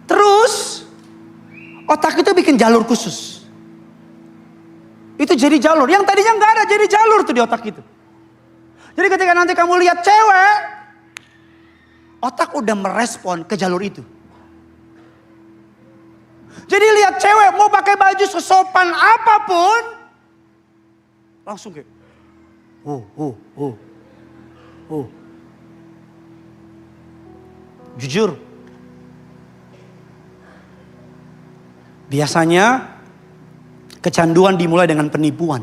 S1: terus otak itu bikin jalur khusus. Itu jadi jalur. Yang tadinya nggak ada, jadi jalur tuh di otak itu. Jadi ketika nanti kamu lihat cewek, otak udah merespon ke jalur itu. Jadi lihat cewek mau pakai baju sesopan apapun, langsung kayak, oh. Jujur, biasanya kecanduan dimulai dengan penipuan.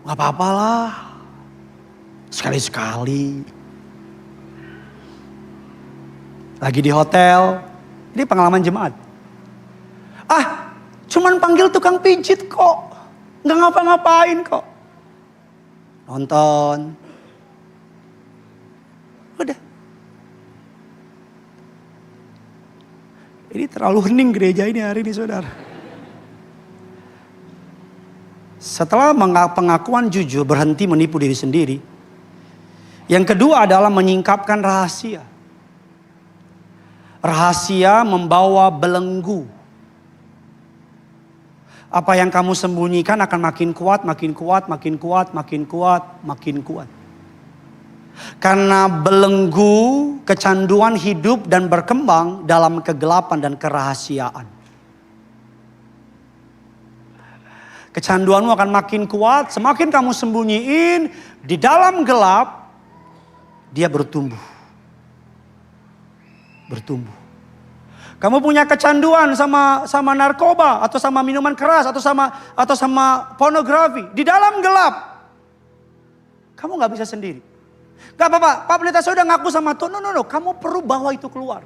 S1: Gak apa-apalah, sekali-sekali. Lagi di hotel, ini pengalaman jemaat. Cuman panggil tukang pijit kok, gak ngapa-ngapain kok. Nonton, udah. Ini terlalu hening gereja ini hari ini saudara. Setelah pengakuan jujur, berhenti menipu diri sendiri. Yang kedua adalah menyingkapkan rahasia. Rahasia membawa belenggu. Apa yang kamu sembunyikan akan makin kuat, makin kuat, makin kuat, makin kuat, makin kuat. Karena belenggu, kecanduan hidup dan berkembang dalam kegelapan dan kerahasiaan. Kecanduanmu akan makin kuat, semakin kamu sembunyiin, di dalam gelap, dia bertumbuh. Bertumbuh. Kamu punya kecanduan sama narkoba, atau sama minuman keras, atau sama pornografi. Di dalam gelap, kamu gak bisa sendiri. Gak apa-apa, Pak Pendeta saya udah ngaku sama Tuhan. No, kamu perlu bawa itu keluar.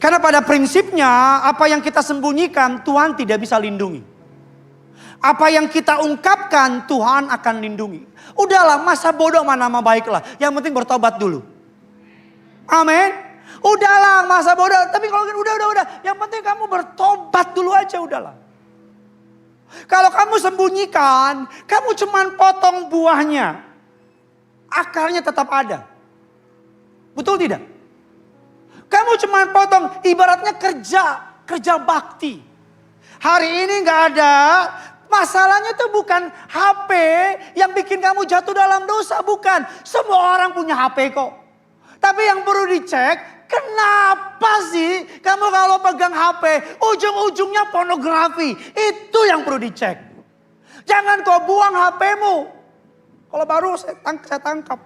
S1: Karena pada prinsipnya, apa yang kita sembunyikan, Tuhan tidak bisa lindungi. Apa yang kita ungkapkan Tuhan akan lindungi. Udahlah, masa bodoh mana nama baiklah. Yang penting bertobat dulu. Amin. Udahlah, masa bodoh. Tapi kalau udah. Yang penting kamu bertobat dulu aja, udahlah. Kalau kamu sembunyikan, kamu cuman potong buahnya. Akarnya tetap ada. Betul tidak? Kamu cuman potong, ibaratnya kerja bakti. Hari ini gak ada. Masalahnya itu bukan HP yang bikin kamu jatuh dalam dosa. Bukan. Semua orang punya HP kok. Tapi yang perlu dicek, kenapa sih kamu kalau pegang HP, ujung-ujungnya pornografi. Itu yang perlu dicek. Jangan kau buang HP-mu. Kalau baru saya tangkap.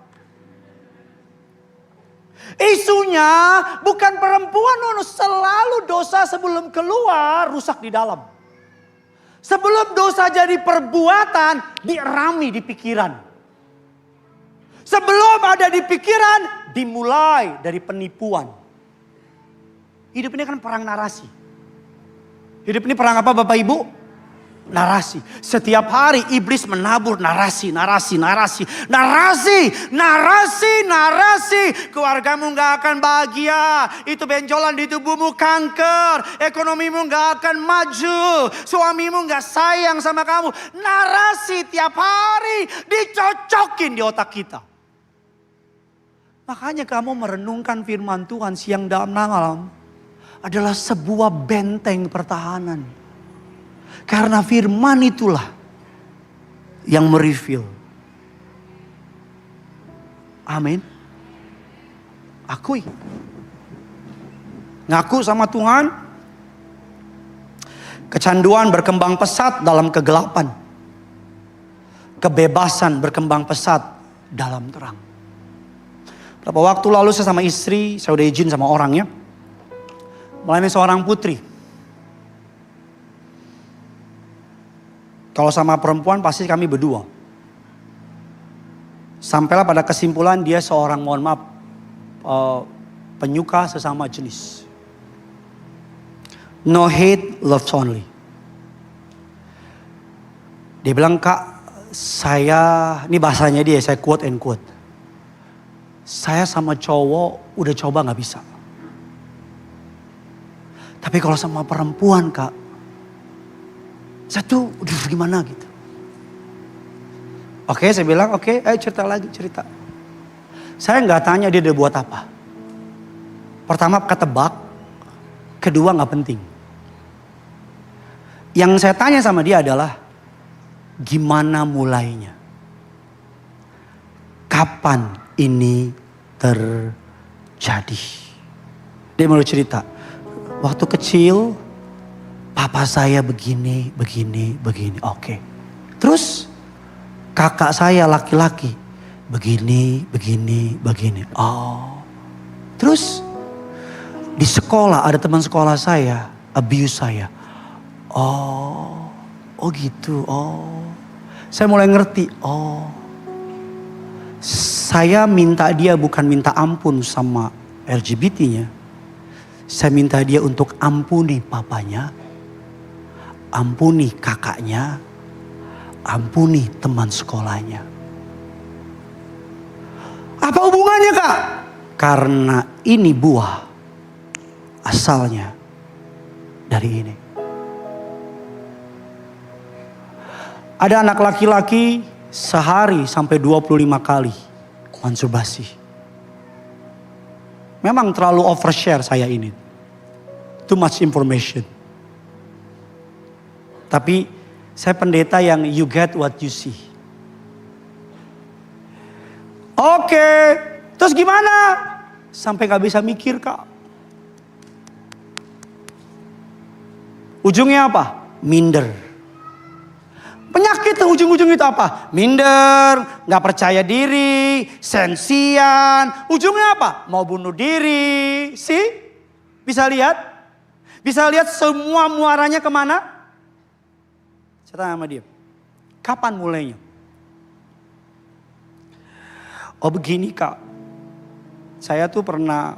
S1: Isunya bukan perempuan, selalu dosa sebelum keluar rusak di dalam. Sebelum dosa jadi perbuatan, dirami di pikiran. Sebelum ada di pikiran, dimulai dari penipuan. Hidup ini kan perang narasi. Hidup ini perang apa Bapak Ibu? Narasi. Setiap hari iblis menabur narasi. Keluargamu gak akan bahagia. Itu benjolan di tubuhmu kanker. Ekonomimu gak akan maju. Suamimu gak sayang sama kamu. Narasi tiap hari dicocokin di otak kita. Makanya kamu merenungkan firman Tuhan siang dan malam adalah sebuah benteng pertahanan. Karena firman itulah yang mereveal. Amin. Akui. Ngaku sama Tuhan. Kecanduan berkembang pesat dalam kegelapan. Kebebasan berkembang pesat dalam terang. Beberapa waktu lalu saya sama istri, saya udah izin sama orangnya. Melayani seorang putri. Kalau sama perempuan pasti kami berdua. Sampailah pada kesimpulan dia seorang, mohon maaf, penyuka sesama jenis. No hate, love only. Dia bilang, Kak, ini bahasanya dia, saya quote and quote. Saya sama cowok udah coba gak bisa. Tapi kalau sama perempuan, Kak, saya tuh udah gimana gitu. Oke, saya bilang oke, ayo cerita lagi, cerita. Saya nggak tanya dia udah buat apa. Pertama ketebak, kedua nggak penting. Yang saya tanya sama dia adalah gimana mulainya? Kapan ini terjadi? Dia mau cerita, waktu kecil papa saya begini. Oke. Terus kakak saya laki-laki begini. Oh. Terus di sekolah ada teman sekolah saya abuse saya. Oh gitu. Oh. Saya mulai ngerti. Oh. Saya minta dia bukan minta ampun sama LGBT-nya. Saya minta dia untuk ampuni papanya, ampuni kakaknya, ampuni teman sekolahnya. Apa hubungannya, Kak? Karena ini buah asalnya dari ini. Ada anak laki-laki sehari sampai 25 kali masturbasi. Memang terlalu overshare saya ini. Too much information. Tapi saya pendeta yang you get what you see. Oke, terus gimana? Sampai gak bisa mikir, Kak. Ujungnya apa? Minder. Penyakit ujung-ujung itu apa? Minder, gak percaya diri, sensian. Ujungnya apa? Mau bunuh diri. Bisa lihat? Bisa lihat semua muaranya kemana? Saya tanya sama dia. Kapan mulainya? Oh begini, Kak. Saya tuh pernah,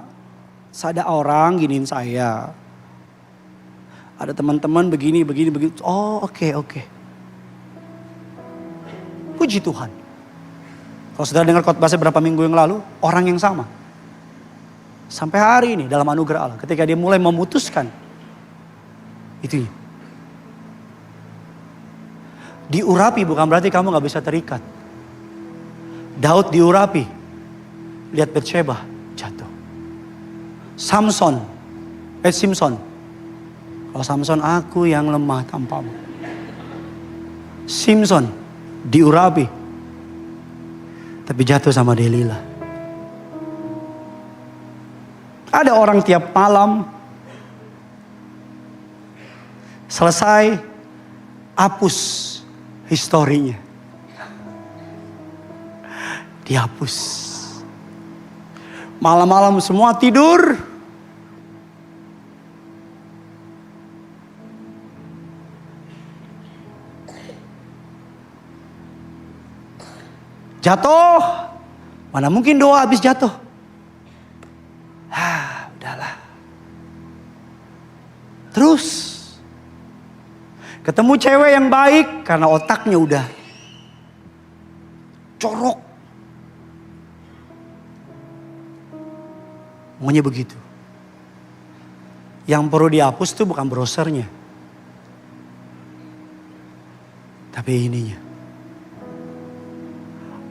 S1: ada orang giniin saya. Ada teman-teman begini. Oh oke. Puji Tuhan. Kalau sudah dengar khotbah saya berapa minggu yang lalu, orang yang sama. Sampai hari ini dalam anugerah Allah. Ketika dia mulai memutuskan. Itu. Diurapi bukan berarti kamu gak bisa terikat. Daud diurapi. Lihat Batsheba jatuh. Simpson. Kalau Samson, aku yang lemah tanpamu. Simpson diurapi. Tapi jatuh sama Delila. Ada orang tiap malam selesai hapus historinya. Dihapus. Malam-malam semua tidur. Jatuh. Mana mungkin doa habis jatuh. Udahlah. Terus. Ketemu cewek yang baik karena otaknya udah corok. Maunya begitu. Yang perlu dihapus tuh bukan browsernya. Tapi ininya.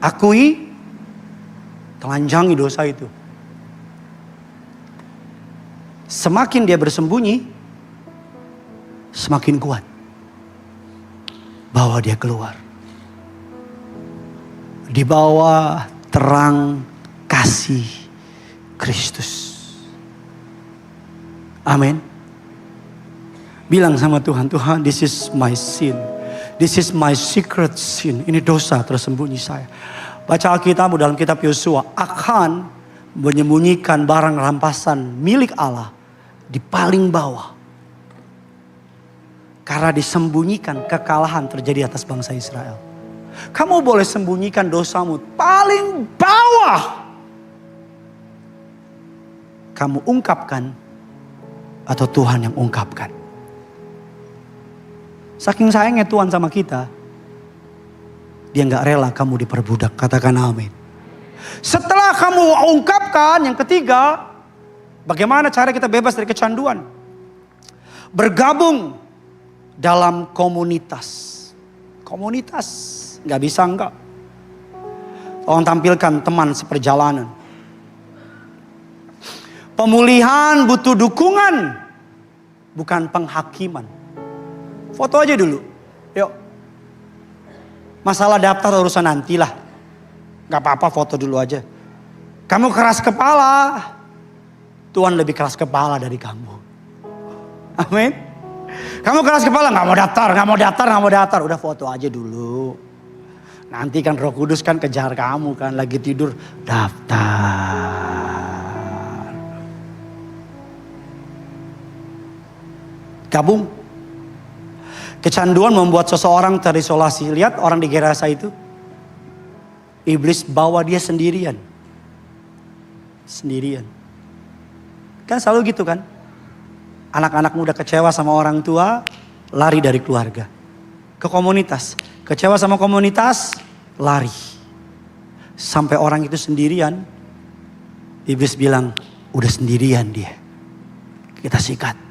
S1: Akui, telanjangi dosa itu. Semakin dia bersembunyi, semakin kuat. Bawa dia keluar. Di bawah terang kasih Kristus. Amin. Bilang sama Tuhan, Tuhan, this is my sin. This is my secret sin. Ini dosa tersembunyi saya. Baca Alkitab dalam kitab Yosua. Akan menyembunyikan barang rampasan milik Allah di paling bawah. Karena disembunyikan kekalahan terjadi atas bangsa Israel. Kamu boleh sembunyikan dosamu paling bawah. Kamu ungkapkan atau Tuhan yang ungkapkan. Saking sayangnya Tuhan sama kita, dia gak rela kamu diperbudak. Katakan amin. Setelah kamu ungkapkan, yang ketiga, bagaimana cara kita bebas dari kecanduan? Bergabung dalam komunitas. Komunitas, gak bisa enggak. Tolong tampilkan teman seperjalanan. Pemulihan butuh dukungan, bukan penghakiman. Foto aja dulu. Yuk. Masalah daftar urusan nantilah. Gak apa-apa, foto dulu aja. Kamu keras kepala, Tuhan lebih keras kepala dari kamu. Amin. Kamu keras kepala, gak mau daftar. Udah foto aja dulu. Nanti kan Roh Kudus kan kejar kamu kan, lagi tidur, daftar. Gabung. Kecanduan membuat seseorang terisolasi. Lihat orang di Gerasa itu. Iblis bawa dia sendirian. Sendirian. Kan selalu gitu kan. Anak-anak muda kecewa sama orang tua, lari dari keluarga. Ke komunitas. Kecewa sama komunitas, lari. Sampai orang itu sendirian. Iblis bilang, udah sendirian dia. Kita sikat.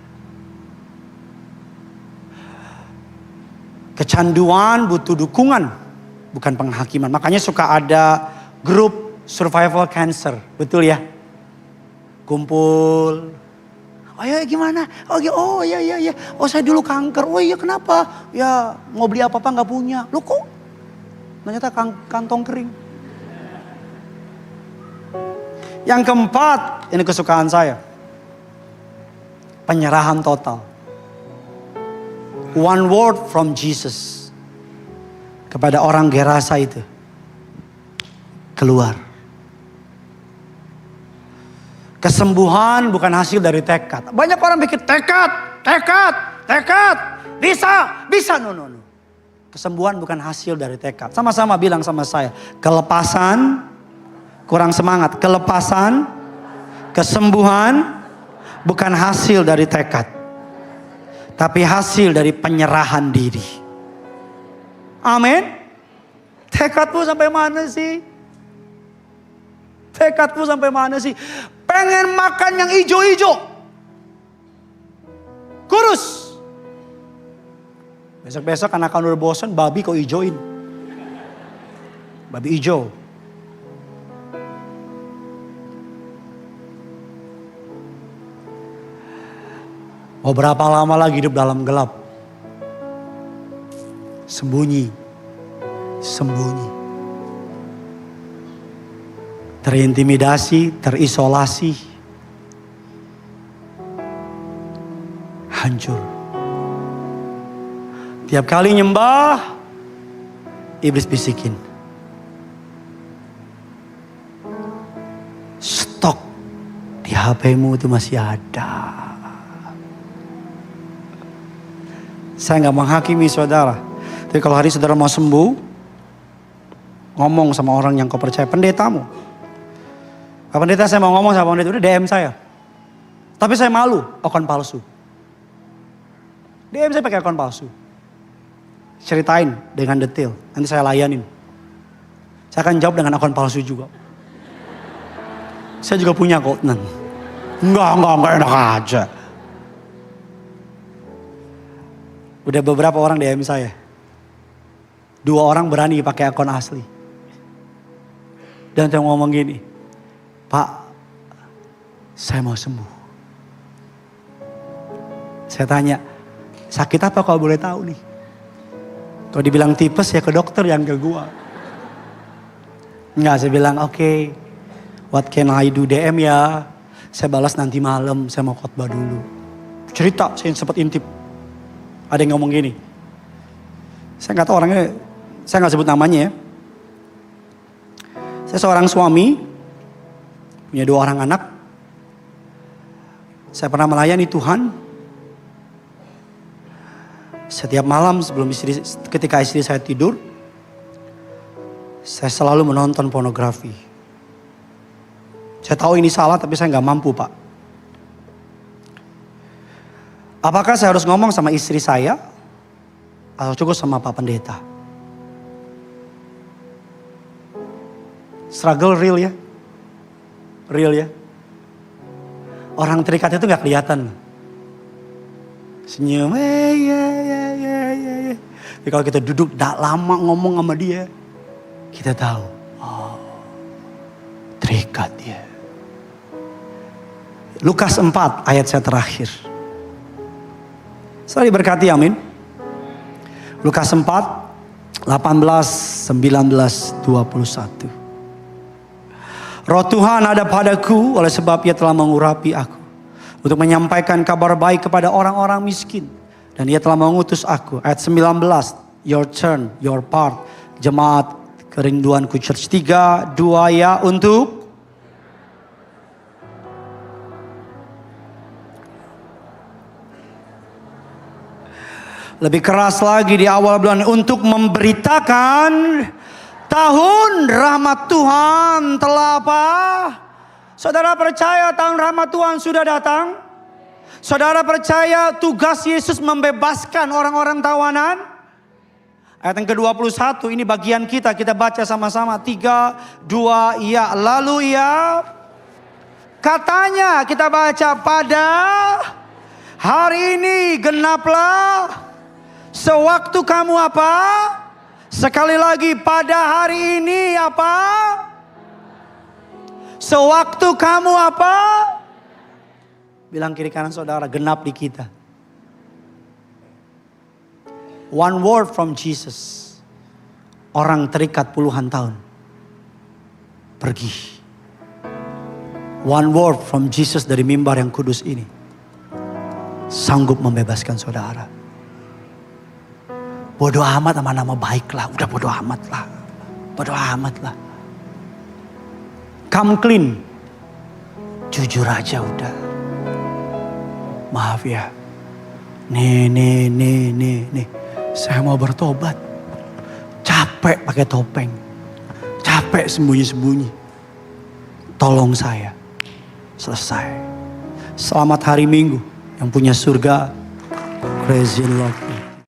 S1: Kecanduan butuh dukungan, bukan penghakiman. Makanya suka ada grup survival cancer, betul ya? Kumpul. Oh ya gimana? Oh ya. Oh saya dulu kanker. Oh iya kenapa? Ya mau beli apa-apa gak punya. Loh kok? Ternyata kantong kering. Yang keempat, ini kesukaan saya. Penyerahan total. One word from Jesus. Kepada orang Gerasa itu. Keluar. Kesembuhan bukan hasil dari tekad. Banyak orang bikin tekad. Bisa. No. Kesembuhan bukan hasil dari tekad. Sama-sama bilang sama saya. Kelepasan, kurang semangat. Kelepasan, kesembuhan bukan hasil dari tekad. Tapi hasil dari penyerahan diri. Amin. Tekadmu sampai mana sih? Pengen makan yang hijau-hijau. Kurus. Besok-besok anak udah bosan, babi kau hijauin. Babi hijau. Mau berapa lama lagi hidup dalam gelap? Sembunyi. Terintimidasi, terisolasi. Hancur. Tiap kali nyembah, iblis bisikin. Stok di HP-mu itu masih ada. Saya gak menghakimi saudara. Tapi kalau hari saudara mau sembuh, ngomong sama orang yang kau percaya, pendetamu. Pak pendeta saya mau ngomong sama pendeta, udah DM saya. Tapi saya malu, akun palsu. DM saya pakai akun palsu. Ceritain dengan detail, nanti saya layanin. Saya akan jawab dengan akun palsu juga. Saya juga punya kok. Enggak enak aja. Udah beberapa orang DM saya. 2 orang berani pakai akun asli. Dan saya ngomong gini, Pak, saya mau sembuh. Saya tanya, sakit apa kalau boleh tahu nih? Kalau dibilang tipes ya ke dokter, yang ke gua. Enggak, saya bilang oke, what can I do? DM ya. Saya balas nanti malam, saya mau khotbah dulu. Cerita, saya sempat intip. Ada yang ngomong gini. Saya gak tahu orangnya, saya gak sebut namanya ya. Saya seorang suami, punya 2 orang anak. Saya pernah melayani Tuhan. Setiap malam ketika istri saya tidur, saya selalu menonton pornografi. Saya tahu ini salah tapi saya gak mampu Pak. Apakah saya harus ngomong sama istri saya? Atau cukup sama Pak Pendeta? Struggle real ya. Real ya. Orang terikat itu gak kelihatan. Senyum. Tapi kalau kita duduk gak lama ngomong sama dia. Kita tahu. Oh. terikat dia. Lukas 4 ayat saya terakhir. Selalu diberkati, amin. Lukas 4, 18, 19, 21. Roh Tuhan ada padaku oleh sebab ia telah mengurapi aku untuk menyampaikan kabar baik kepada orang-orang miskin. Dan ia telah mengutus aku. Ayat 19, your turn, your part. Jemaat Kerinduanku Church 3, 2 ya untuk lebih keras lagi di awal bulan untuk memberitakan tahun rahmat Tuhan telah apa? Saudara percaya tahun rahmat Tuhan sudah datang? Saudara percaya tugas Yesus membebaskan orang-orang tawanan? Ayat yang ke-21 ini bagian kita baca sama-sama. 3, 2, iya. Lalu ia katanya kita baca pada hari ini genaplah sewaktu kamu apa? Sekali lagi pada hari ini apa? Sewaktu kamu apa? Bilang kiri kanan saudara, genap di kita. One word from Jesus. Orang terikat puluhan tahun. Pergi. One word from Jesus dari mimbar yang kudus ini. Sanggup membebaskan saudara. Bodoh amat sama nama baik lah. Udah bodoh amat lah. Bodoh amat lah. Come clean. Jujur aja udah. Maaf ya. Nih. Saya mau bertobat. Capek pakai topeng. Capek sembunyi-sembunyi. Tolong saya. Selesai. Selamat hari Minggu. Yang punya surga. Praise the Lord.